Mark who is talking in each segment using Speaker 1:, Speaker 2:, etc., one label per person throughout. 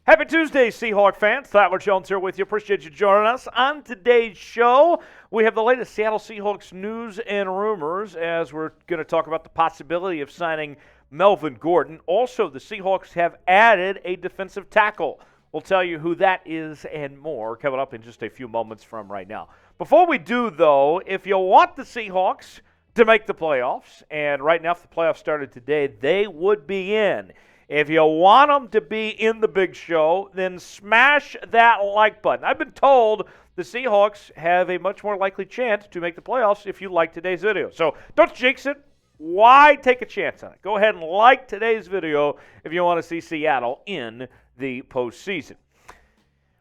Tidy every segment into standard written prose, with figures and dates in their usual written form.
Speaker 1: Happy Tuesday, Seahawk fans. Tyler Jones here with you. Appreciate you joining us. On today's show, we have the latest Seattle Seahawks news and rumors as we're going to talk about the possibility of signing Melvin Gordon. Also, the Seahawks have added a defensive tackle. We'll tell you who that is and more coming up in just a few moments from right now. Before we do, though, if you want the Seahawks to make the playoffs, and right now if the playoffs started today, they would be in. If you want them to be in the big show, then smash that like button. I've been told the Seahawks have a much more likely chance to make the playoffs if you like today's video. So don't jinx it. Why take a chance on it? Go ahead and like today's video if you want to see Seattle in the postseason.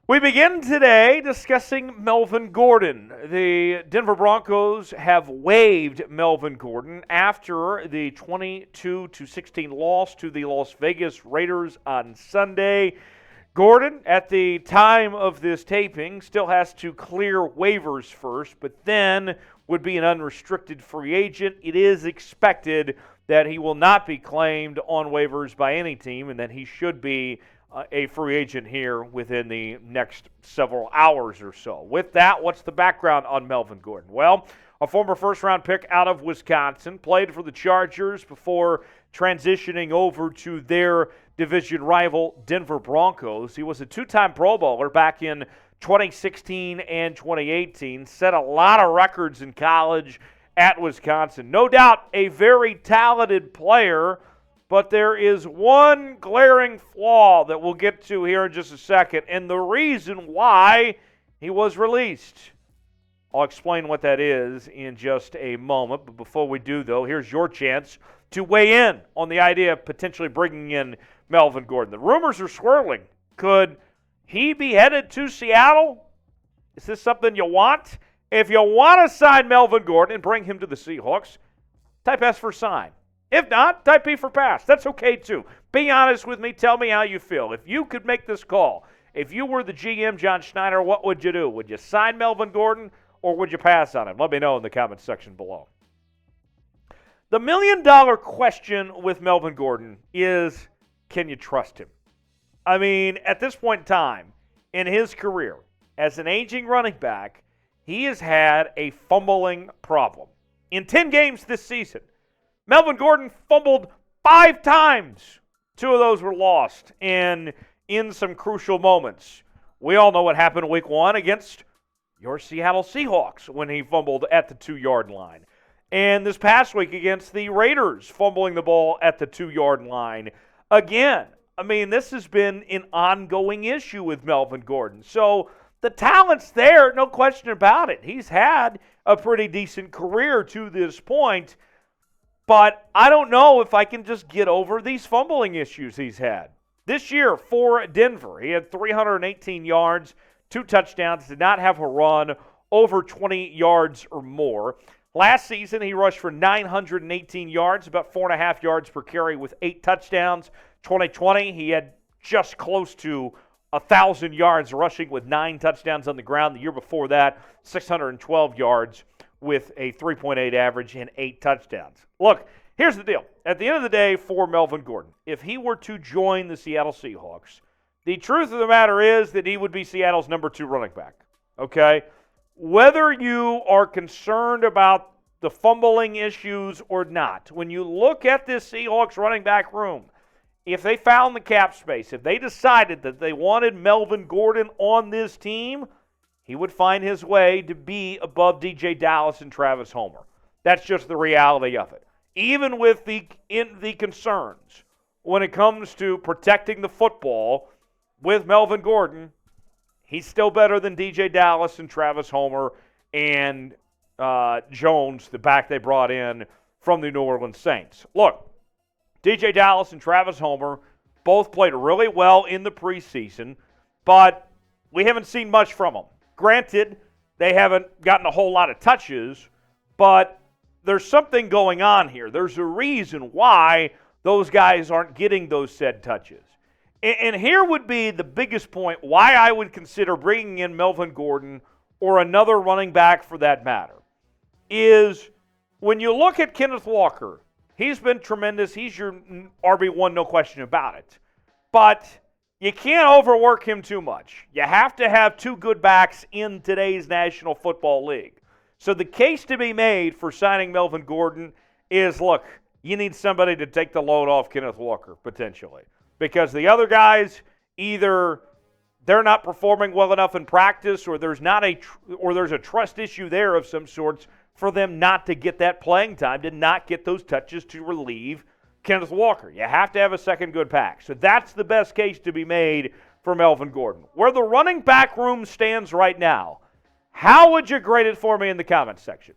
Speaker 1: We begin today discussing Melvin Gordon. The Denver Broncos have waived Melvin Gordon after the 22-16 loss to the Las Vegas Raiders on Sunday. Gordon, at the time of this taping, still has to clear waivers first, but then would be an unrestricted free agent. It is expected that he will not be claimed on waivers by any team and that he should be a free agent here within the next several hours or so. With that, what's the background on Melvin Gordon? Well, a former first-round pick out of Wisconsin, played for the Chargers before transitioning over to their division rival, Denver Broncos. He was a two-time Pro Bowler back in 2016 and 2018, set a lot of records in college at Wisconsin. No doubt a very talented player, but there is one glaring flaw that we'll get to here in just a second, and the reason why he was released. I'll explain what that is in just a moment, but before we do, though, here's your chance to weigh in on the idea of potentially bringing in Melvin Gordon. The rumors are swirling. Could he be headed to Seattle? Is this something you want? If you want to sign Melvin Gordon and bring him to the Seahawks, type S for sign. If not, type P for pass. That's okay, too. Be honest with me. Tell me how you feel. If you could make this call, if you were the GM, John Schneider, what would you do? Would you sign Melvin Gordon or would you pass on him? Let me know in the comments section below. The million-dollar question with Melvin Gordon is, can you trust him? I mean, at this point in time in his career, as an aging running back, he has had a fumbling problem. In 10 games this season, Melvin Gordon fumbled 5 times. 2 of those were lost in some crucial moments. We all know what happened week 1 against your Seattle Seahawks when he fumbled at the 2-yard line. And this past week against the Raiders, fumbling the ball at the 2-yard line. Again, I mean, this has been an ongoing issue with Melvin Gordon. So the talent's there, no question about it. He's had a pretty decent career to this point. But I don't know if I can just get over these fumbling issues he's had. This year for Denver, he had 318 yards, 2 touchdowns, did not have a run over 20 yards or more. Last season, he rushed for 918 yards, about 4.5 yards per carry with 8 touchdowns. 2020, he had just close to 1,000 yards rushing with 9 touchdowns on the ground. The year before that, 612 yards with a 3.8 average and 8 touchdowns. Look, here's the deal. At the end of the day for Melvin Gordon, if he were to join the Seattle Seahawks, the truth of the matter is that he would be Seattle's number 2 running back, okay? Whether you are concerned about the fumbling issues or not, when you look at this Seahawks running back room, if they found the cap space, if they decided that they wanted Melvin Gordon on this team, he would find his way to be above DJ Dallas and Travis Homer. That's just the reality of it. Even with the concerns when it comes to protecting the football with Melvin Gordon, he's still better than DJ Dallas and Travis Homer and Jones, the back they brought in from the New Orleans Saints. Look, DJ Dallas and Travis Homer both played really well in the preseason, but we haven't seen much from them. Granted, they haven't gotten a whole lot of touches, but there's something going on here. There's a reason why those guys aren't getting those said touches. And here would be the biggest point why I would consider bringing in Melvin Gordon or another running back for that matter, is when you look at Kenneth Walker, he's been tremendous. He's your RB1, no question about it. But you can't overwork him too much. You have to have two good backs in today's National Football League. So the case to be made for signing Melvin Gordon is, look, you need somebody to take the load off Kenneth Walker, potentially. Because the other guys, either they're not performing well enough in practice, or there's a trust issue there of some sorts for them not to get that playing time, to not get those touches to relieve Kenneth Walker. You have to have a second good pack. So that's the best case to be made for Melvin Gordon. Where the running back room stands right now, how would you grade it for me in the comments section?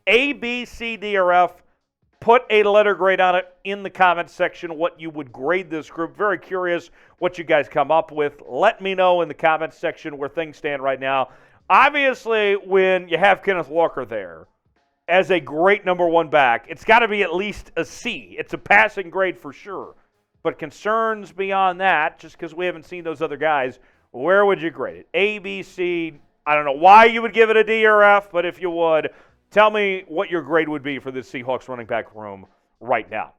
Speaker 1: A, B, C, D, or F? Put a letter grade on it in the comments section, what you would grade this group. Very curious what you guys come up with. Let me know in the comments section where things stand right now. Obviously, when you have Kenneth Walker there as a great number one back, it's got to be at least a C. It's a passing grade for sure. But concerns beyond that, just because we haven't seen those other guys, where would you grade it? A, B, C? I don't know why you would give it a D or F, but if you would, tell me what your grade would be for this Seahawks running back room right now.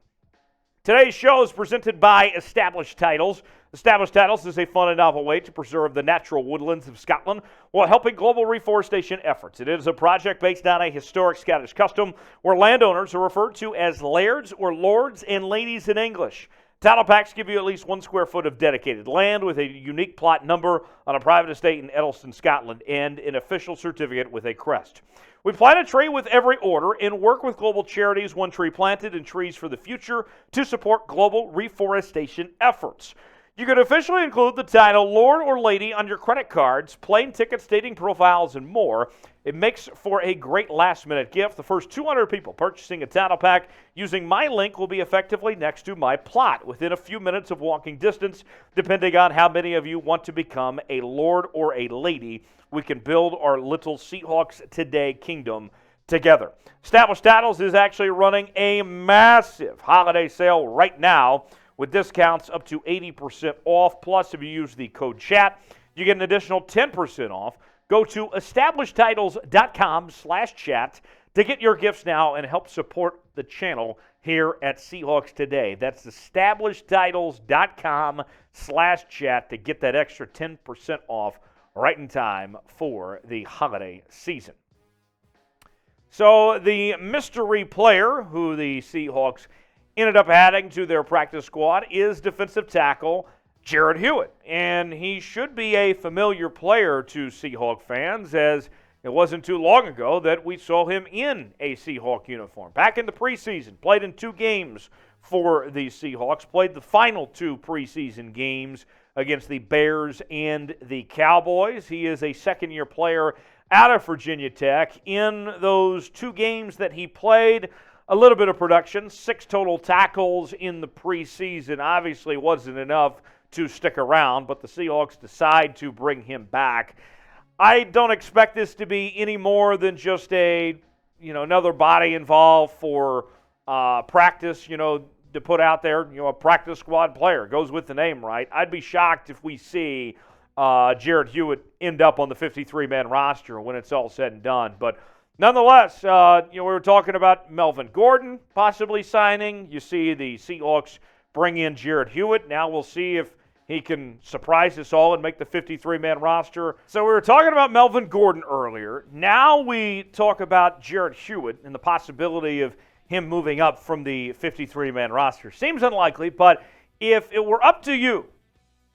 Speaker 1: Today's show is presented by Established Titles. Established Titles is a fun and novel way to preserve the natural woodlands of Scotland while helping global reforestation efforts. It is a project based on a historic Scottish custom where landowners are referred to as lairds or lords and ladies in English. Title packs give you at least 1 square foot of dedicated land with a unique plot number on a private estate in Eddleston, Scotland, and an official certificate with a crest. We plant a tree with every order and work with global charities, One Tree Planted and Trees for the Future, to support global reforestation efforts. You can officially include the title Lord or Lady on your credit cards, plane tickets, dating profiles, and more. It makes for a great last-minute gift. The first 200 people purchasing a title pack using my link will be effectively next to my plot within a few minutes of walking distance, depending on how many of you want to become a Lord or a Lady. We can build our little Seahawks Today kingdom together. Established Titles is actually running a massive holiday sale right now with discounts up to 80% off. Plus, if you use the code CHAT, you get an additional 10% off. Go to establishedtitles.com/chat to get your gifts now and help support the channel here at Seahawks Today. That's establishedtitles.com/chat to get that extra 10% off right in time for the holiday season. So the mystery player who the Seahawks ended up adding to their practice squad is defensive tackle Jarrod Hewitt. And he should be a familiar player to Seahawk fans, as it wasn't too long ago that we saw him in a Seahawk uniform. Back in the preseason, played in 2 games for the Seahawks, played the final 2 preseason games against the Bears and the Cowboys. He is a second-year player out of Virginia Tech. In those 2 games that he played, a little bit of production, 6 total tackles in the preseason. Obviously wasn't enough to stick around, but the Seahawks decide to bring him back. I don't expect this to be any more than just another body involved for practice, to put out there, a practice squad player. Goes with the name, right? I'd be shocked if we see Jarrod Hewitt end up on the 53-man roster when it's all said and done. But nonetheless, we were talking about Melvin Gordon possibly signing. You see the Seahawks bring in Jarrod Hewitt. Now we'll see if he can surprise us all and make the 53-man roster. So we were talking about Melvin Gordon earlier. Now we talk about Jarrod Hewitt and the possibility of him moving up from the 53-man roster. Seems unlikely, but if it were up to you,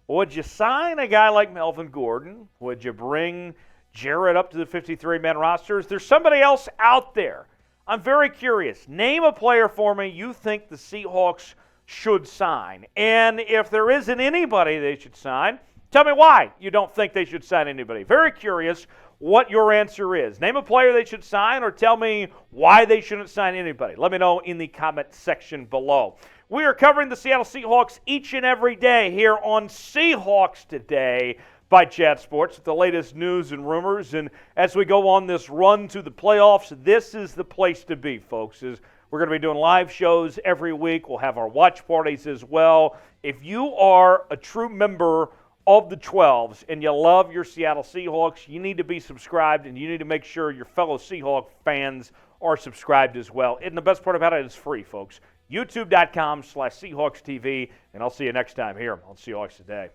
Speaker 1: would you sign a guy like Melvin Gordon? Would you bring Jarrod up to the 53-man roster? Is there somebody else out there? I'm very curious. Name a player for me you think the Seahawks should sign. And if there isn't anybody they should sign, tell me why you don't think they should sign anybody. Very curious what your answer is. Name a player they should sign, or tell me why they shouldn't sign anybody. Let me know in the comment section below. We are covering the Seattle Seahawks each and every day here on Seahawks Today by Chat Sports with the latest news and rumors. And as we go on this run to the playoffs, this is the place to be, folks. We're going to be doing live shows every week. We'll have our watch parties as well. If you are a true member of the 12s and you love your Seattle Seahawks, you need to be subscribed, and you need to make sure your fellow Seahawk fans are subscribed as well. And the best part about it is free, folks. YouTube.com/SeahawksTV, and I'll see you next time here on Seahawks Today.